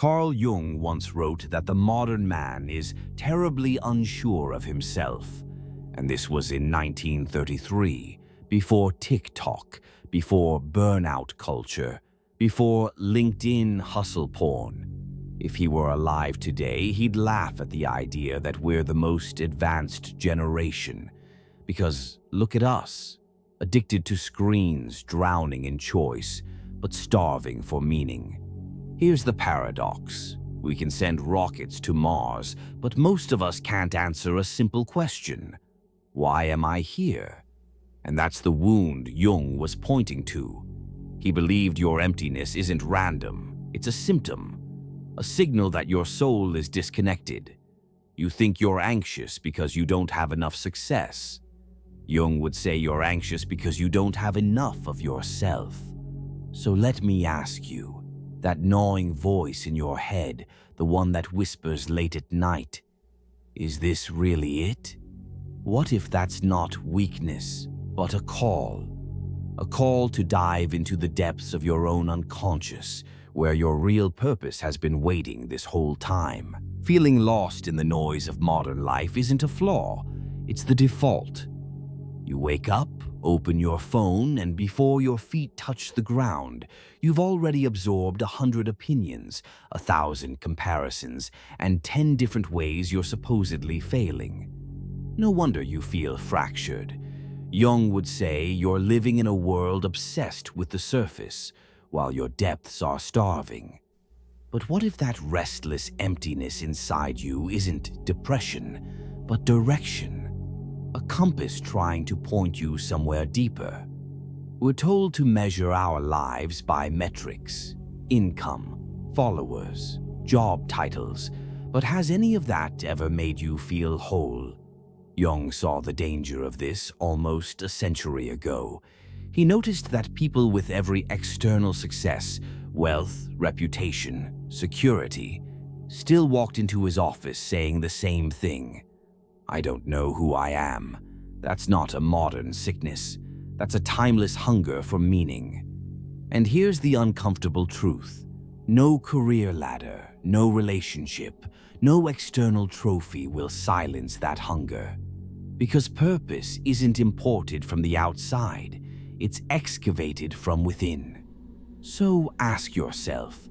Carl Jung once wrote that the modern man is terribly unsure of himself, and this was in 1933, before TikTok, before burnout culture, before LinkedIn hustle porn. If he were alive today, he'd laugh at the idea that we're the most advanced generation. Because look at us, addicted to screens, drowning in choice, but starving for meaning. Here's the paradox. We can send rockets to Mars, but most of us can't answer a simple question. Why am I here? And that's the wound Jung was pointing to. He believed your emptiness isn't random. It's a symptom, a signal that your soul is disconnected. You think you're anxious because you don't have enough success. Jung would say you're anxious because you don't have enough of yourself. So let me ask you, that gnawing voice in your head, the one that whispers late at night, is this really it? What if that's not weakness, but a call? A call to dive into the depths of your own unconscious, where your real purpose has been waiting this whole time. Feeling lost in the noise of modern life isn't a flaw, it's the default. You wake up, open your phone, and before your feet touch the ground, you've already absorbed 100 opinions, 1,000 comparisons, and 10 different ways you're supposedly failing. No wonder you feel fractured. Jung would say you're living in a world obsessed with the surface, while your depths are starving. But what if that restless emptiness inside you isn't depression, but direction? A compass trying to point you somewhere deeper. We're told to measure our lives by metrics, income, followers, job titles, but has any of that ever made you feel whole? Jung saw the danger of this almost a century ago. He noticed that people with every external success, wealth, reputation, security, still walked into his office saying the same thing. I don't know who I am. That's not a modern sickness. That's a timeless hunger for meaning. And here's the uncomfortable truth. No career ladder, no relationship, no external trophy will silence that hunger. Because purpose isn't imported from the outside, it's excavated from within. So ask yourself,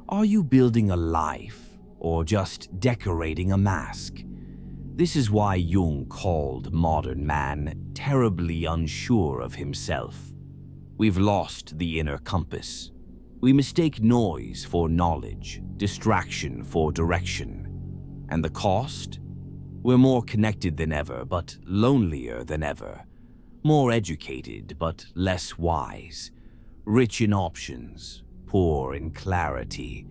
are you building a life or just decorating a mask? This is why Jung called modern man terribly unsure of himself. We've lost the inner compass. We mistake noise for knowledge, distraction for direction. And the cost? We're more connected than ever, but lonelier than ever. More educated, but less wise. Rich in options, poor in clarity.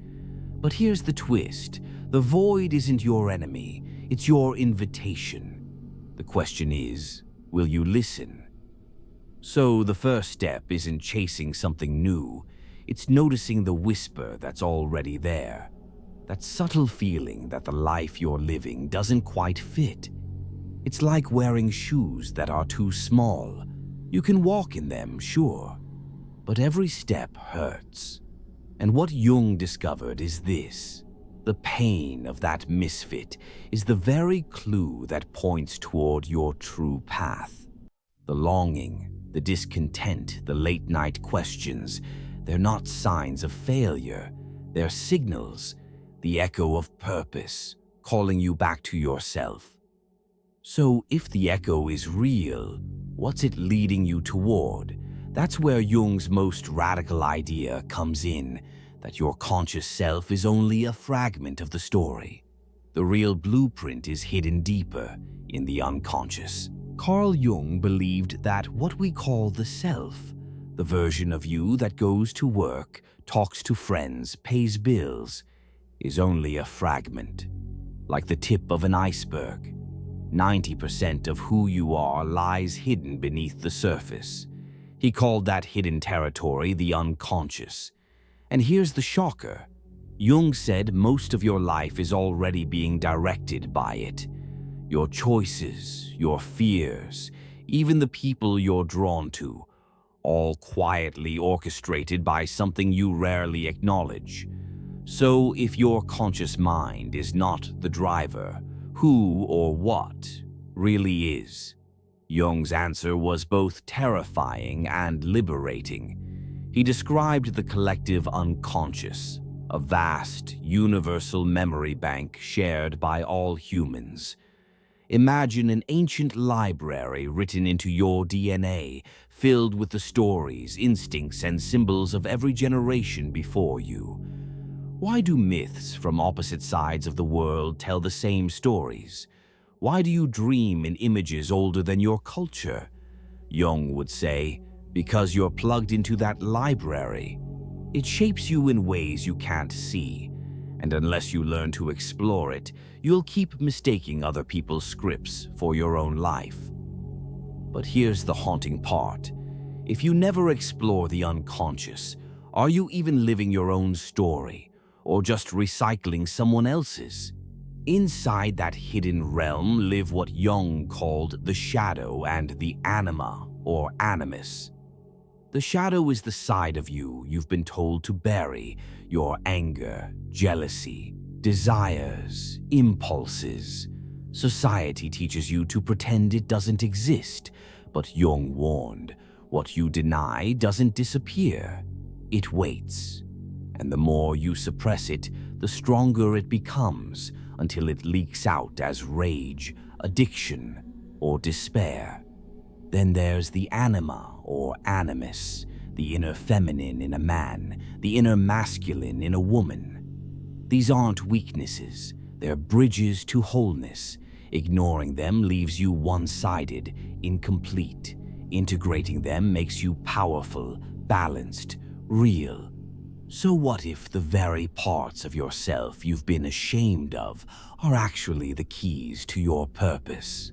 But here's the twist. The void isn't your enemy. It's your invitation. The question is, will you listen? So the first step isn't chasing something new. It's noticing the whisper that's already there. That subtle feeling that the life you're living doesn't quite fit. It's like wearing shoes that are too small. You can walk in them, sure, but every step hurts. And what Jung discovered is this. The pain of that misfit is the very clue that points toward your true path. The longing, the discontent, the late-night questions, they're not signs of failure. They're signals, the echo of purpose, calling you back to yourself. So if the echo is real, what's it leading you toward? That's where Jung's most radical idea comes in, that your conscious self is only a fragment of the story. The real blueprint is hidden deeper in the unconscious. Carl Jung believed that what we call the self, the version of you that goes to work, talks to friends, pays bills, is only a fragment, like the tip of an iceberg. 90% of who you are lies hidden beneath the surface. He called that hidden territory the unconscious. And here's the shocker. Jung said most of your life is already being directed by it. Your choices, your fears, even the people you're drawn to, all quietly orchestrated by something you rarely acknowledge. So if your conscious mind is not the driver, who or what really is? Jung's answer was both terrifying and liberating. He described the collective unconscious, a vast, universal memory bank shared by all humans. Imagine an ancient library written into your DNA, filled with the stories, instincts, and symbols of every generation before you. Why do myths from opposite sides of the world tell the same stories? Why do you dream in images older than your culture? Jung would say, because you're plugged into that library. It shapes you in ways you can't see, and unless you learn to explore it, you'll keep mistaking other people's scripts for your own life. But here's the haunting part. If you never explore the unconscious, are you even living your own story, or just recycling someone else's? Inside that hidden realm live what Jung called the shadow and the anima, or animus. The shadow is the side of you you've been told to bury, your anger, jealousy, desires, impulses. Society teaches you to pretend it doesn't exist, but Jung warned, what you deny doesn't disappear, it waits. And the more you suppress it, the stronger it becomes, until it leaks out as rage, addiction, or despair. Then there's the anima, or animus, the inner feminine in a man, the inner masculine in a woman. These aren't weaknesses, they're bridges to wholeness. Ignoring them leaves you one-sided, incomplete. Integrating them makes you powerful, balanced, real. So what if the very parts of yourself you've been ashamed of are actually the keys to your purpose?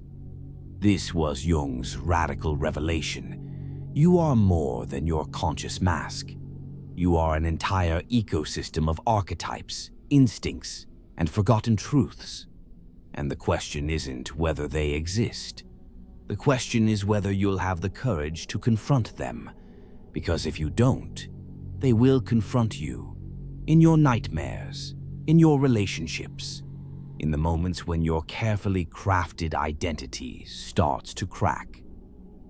This was Jung's radical revelation. You are more than your conscious mask. You are an entire ecosystem of archetypes, instincts, and forgotten truths. And the question isn't whether they exist. The question is whether you'll have the courage to confront them. Because if you don't, they will confront you. In your nightmares, in your relationships, in the moments when your carefully crafted identity starts to crack.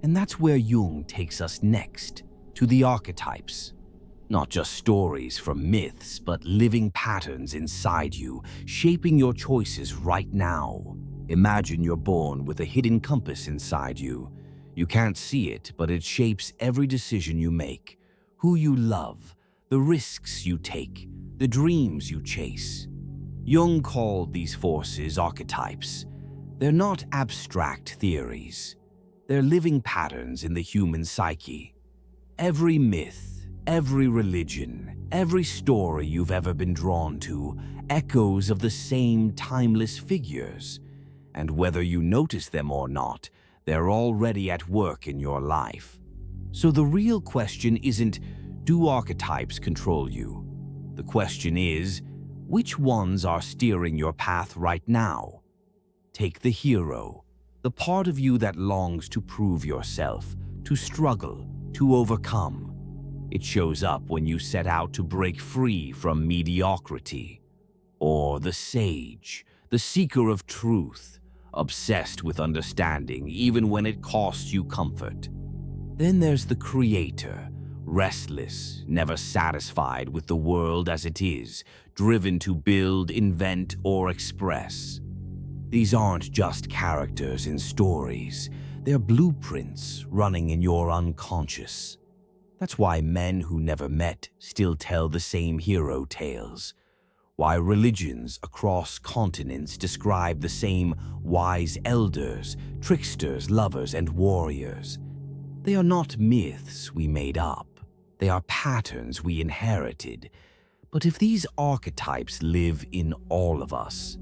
And that's where Jung takes us next, to the archetypes. Not just stories from myths, but living patterns inside you, shaping your choices right now. Imagine you're born with a hidden compass inside you. You can't see it, but it shapes every decision you make. Who you love, the risks you take, the dreams you chase. Jung called these forces archetypes. They're not abstract theories. They're living patterns in the human psyche. Every myth, every religion, every story you've ever been drawn to, echoes of the same timeless figures. And whether you notice them or not, they're already at work in your life. So the real question isn't, do archetypes control you? The question is, which ones are steering your path right now? Take the hero, the part of you that longs to prove yourself, to struggle, to overcome. It shows up when you set out to break free from mediocrity. Or the sage, the seeker of truth, obsessed with understanding even when it costs you comfort. Then there's the creator, restless, never satisfied with the world as it is, driven to build, invent, or express. These aren't just characters in stories, they're blueprints running in your unconscious. That's why men who never met still tell the same hero tales. Why religions across continents describe the same wise elders, tricksters, lovers, and warriors. They are not myths we made up. They are patterns we inherited. But if these archetypes live in all of us,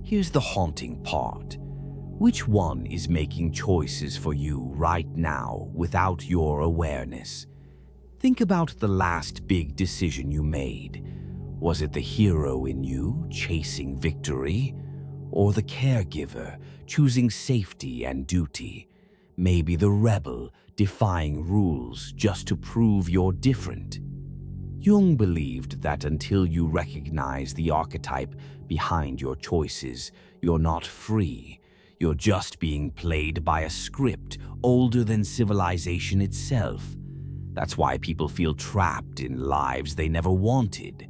here's the haunting part. Which one is making choices for you right now without your awareness? Think about the last big decision you made. Was it the hero in you chasing victory? Or the caregiver choosing safety and duty? Maybe the rebel defying rules just to prove you're different? Jung believed that until you recognize the archetype behind your choices, you're not free. You're just being played by a script older than civilization itself. That's why people feel trapped in lives they never wanted.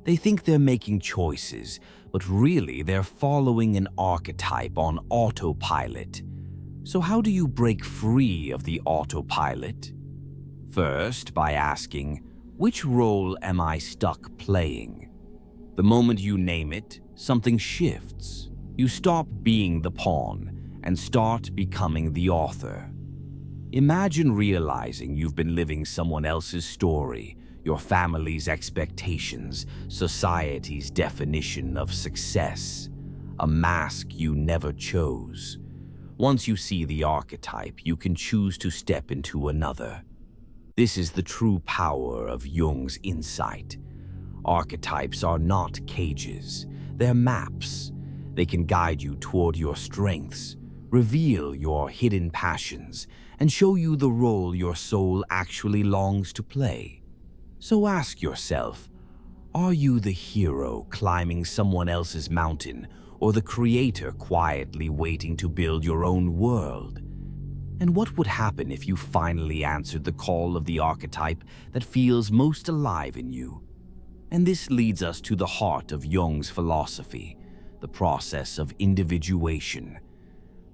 They think they're making choices, but really they're following an archetype on autopilot. So how do you break free of the autopilot? First, by asking, which role am I stuck playing? The moment you name it, something shifts. You stop being the pawn and start becoming the author. Imagine realizing you've been living someone else's story, your family's expectations, society's definition of success, a mask you never chose. Once you see the archetype, you can choose to step into another. This is the true power of Jung's insight. Archetypes are not cages, they're maps. They can guide you toward your strengths, reveal your hidden passions, and show you the role your soul actually longs to play. So ask yourself, are you the hero climbing someone else's mountain, or the creator quietly waiting to build your own world? And what would happen if you finally answered the call of the archetype that feels most alive in you? And this leads us to the heart of Jung's philosophy, the process of individuation.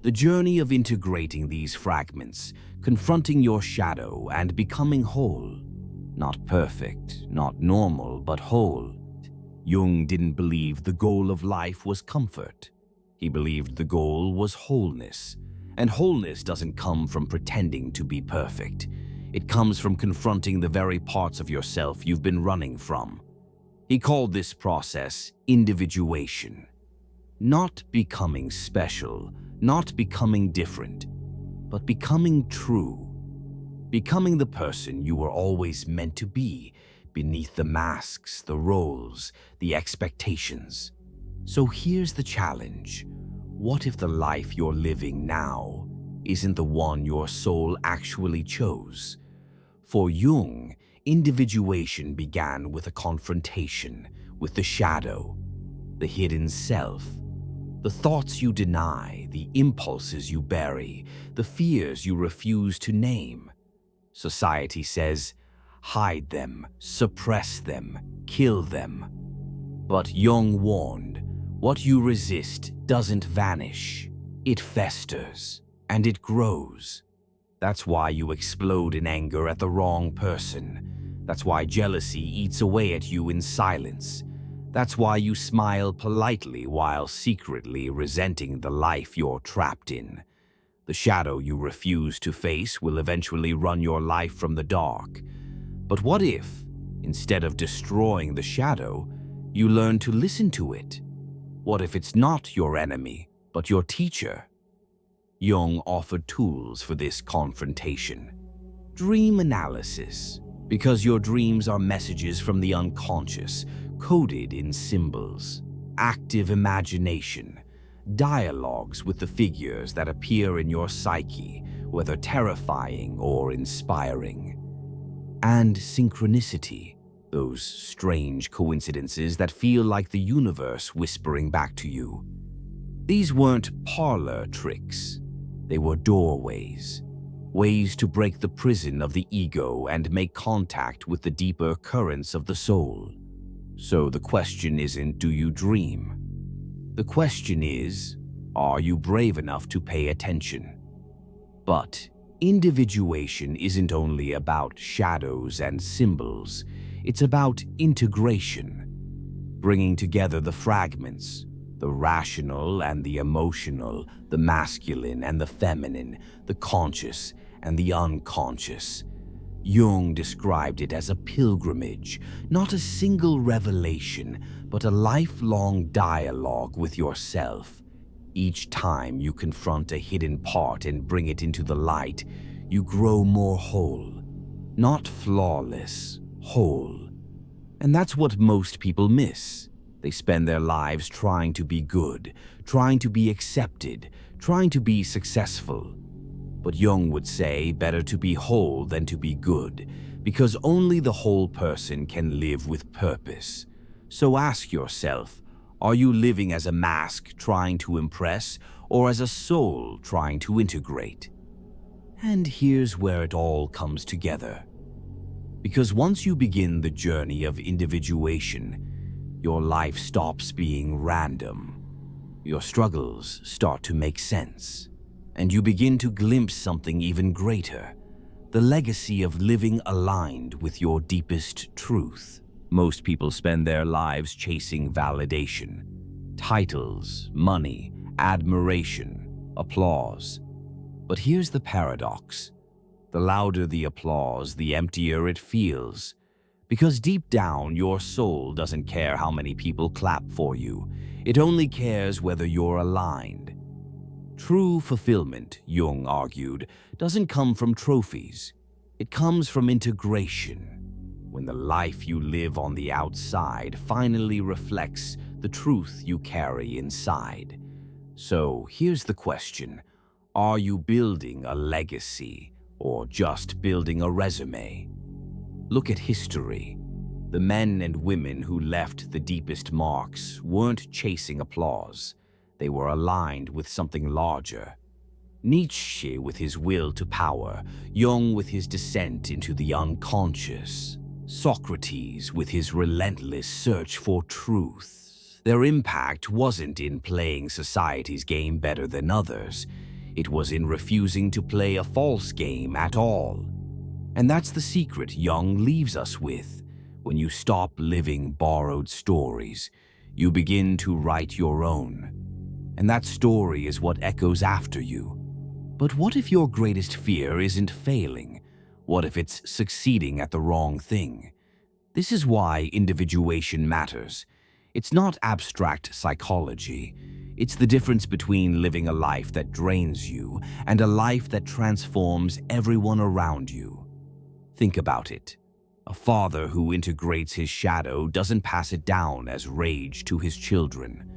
The journey of integrating these fragments, confronting your shadow and becoming whole. Not perfect, not normal, but whole. Jung didn't believe the goal of life was comfort. He believed the goal was wholeness. And wholeness doesn't come from pretending to be perfect. It comes from confronting the very parts of yourself you've been running from. He called this process individuation. Not becoming special, not becoming different, but becoming true. Becoming the person you were always meant to be, beneath the masks, the roles, the expectations. So here's the challenge. What if the life you're living now isn't the one your soul actually chose? For Jung, individuation began with a confrontation with the shadow, the hidden self. The thoughts you deny, the impulses you bury, the fears you refuse to name. Society says, hide them, suppress them, kill them. But Jung warned, what you resist doesn't vanish. It festers, and it grows. That's why you explode in anger at the wrong person. That's why jealousy eats away at you in silence. That's why you smile politely while secretly resenting the life you're trapped in. The shadow you refuse to face will eventually run your life from the dark. But what if, instead of destroying the shadow, you learn to listen to it? What if it's not your enemy, but your teacher? Jung offered tools for this confrontation. Dream analysis, because your dreams are messages from the unconscious, coded in symbols. Active imagination, dialogues with the figures that appear in your psyche, whether terrifying or inspiring. And synchronicity, those strange coincidences that feel like the universe whispering back to you. These weren't parlor tricks. They were doorways, ways to break the prison of the ego and make contact with the deeper currents of the soul. So the question isn't, do you dream? The question is, are you brave enough to pay attention? But individuation isn't only about shadows and symbols. It's about integration, bringing together the fragments, the rational and the emotional, the masculine and the feminine, the conscious and the unconscious. Jung described it as a pilgrimage, not a single revelation, but a lifelong dialogue with yourself. Each time you confront a hidden part and bring it into the light, you grow more whole. Not flawless, whole. And that's what most people miss. They spend their lives trying to be good, trying to be accepted, trying to be successful. But Jung would say, better to be whole than to be good, because only the whole person can live with purpose. So ask yourself, are you living as a mask trying to impress, or as a soul trying to integrate? And here's where it all comes together. Because once you begin the journey of individuation, your life stops being random. Your struggles start to make sense, and you begin to glimpse something even greater, the legacy of living aligned with your deepest truth. Most people spend their lives chasing validation, titles, money, admiration, applause. But here's the paradox. The louder the applause, the emptier it feels. Because deep down, your soul doesn't care how many people clap for you. It only cares whether you're aligned. True fulfillment, Jung argued, doesn't come from trophies. It comes from integration. When the life you live on the outside finally reflects the truth you carry inside. So here's the question. Are you building a legacy or just building a resume? Look at history. The men and women who left the deepest marks weren't chasing applause. They were aligned with something larger. Nietzsche with his will to power, Jung with his descent into the unconscious, Socrates with his relentless search for truth. Their impact wasn't in playing society's game better than others. It was in refusing to play a false game at all. And that's the secret Jung leaves us with. When you stop living borrowed stories, you begin to write your own. And that story is what echoes after you. But what if your greatest fear isn't failing? What if it's succeeding at the wrong thing? This is why individuation matters. It's not abstract psychology. It's the difference between living a life that drains you and a life that transforms everyone around you. Think about it. A father who integrates his shadow doesn't pass it down as rage to his children.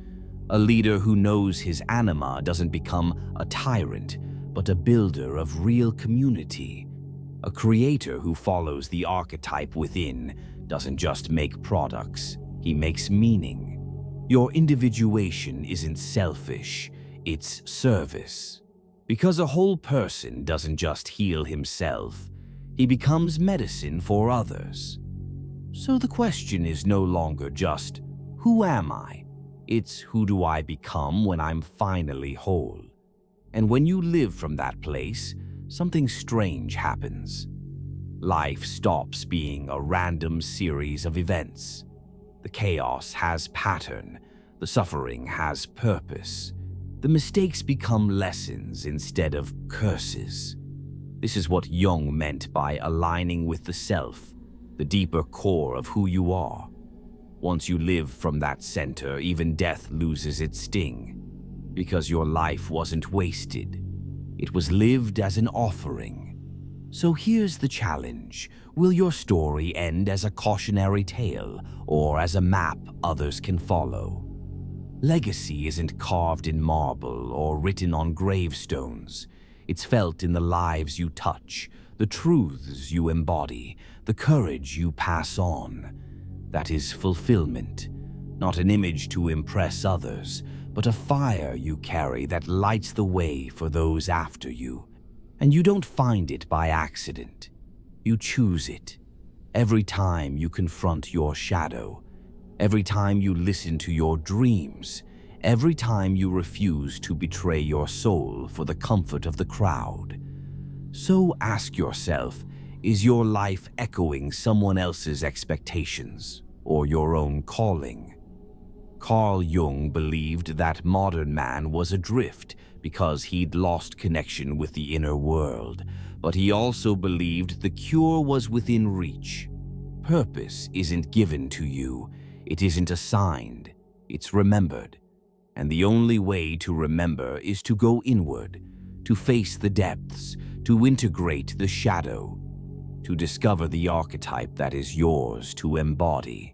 A leader who knows his anima doesn't become a tyrant, but a builder of real community. A creator who follows the archetype within doesn't just make products, he makes meaning. Your individuation isn't selfish, it's service. Because a whole person doesn't just heal himself, he becomes medicine for others. So the question is no longer just, who am I? It's who do I become when I'm finally whole? And when you live from that place, something strange happens. Life stops being a random series of events. The chaos has pattern, the suffering has purpose. The mistakes become lessons instead of curses. This is what Jung meant by aligning with the self, the deeper core of who you are. Once you live from that center, even death loses its sting, because your life wasn't wasted. It was lived as an offering. So here's the challenge. Will your story end as a cautionary tale or as a map others can follow? Legacy isn't carved in marble or written on gravestones. It's felt in the lives you touch, the truths you embody, the courage you pass on. That is fulfillment, not an image to impress others, but a fire you carry that lights the way for those after you. And you don't find it by accident. You choose it. Every time you confront your shadow, every time you listen to your dreams, every time you refuse to betray your soul for the comfort of the crowd. So ask yourself, is your life echoing someone else's expectations or your own calling? Carl Jung believed that modern man was adrift because he'd lost connection with the inner world, but he also believed the cure was within reach. Purpose isn't given to you, it isn't assigned, it's remembered. And the only way to remember is to go inward, to face the depths, to integrate the shadow, to discover the archetype that is yours to embody,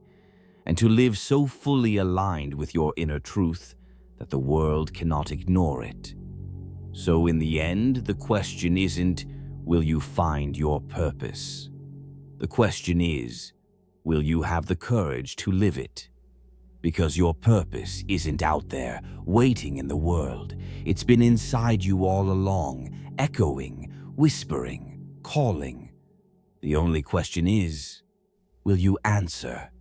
and to live so fully aligned with your inner truth that the world cannot ignore it. So in the end, the question isn't, will you find your purpose? The question is, will you have the courage to live it? Because your purpose isn't out there, waiting in the world. It's been inside you all along, echoing, whispering, calling. The only question is, will you answer?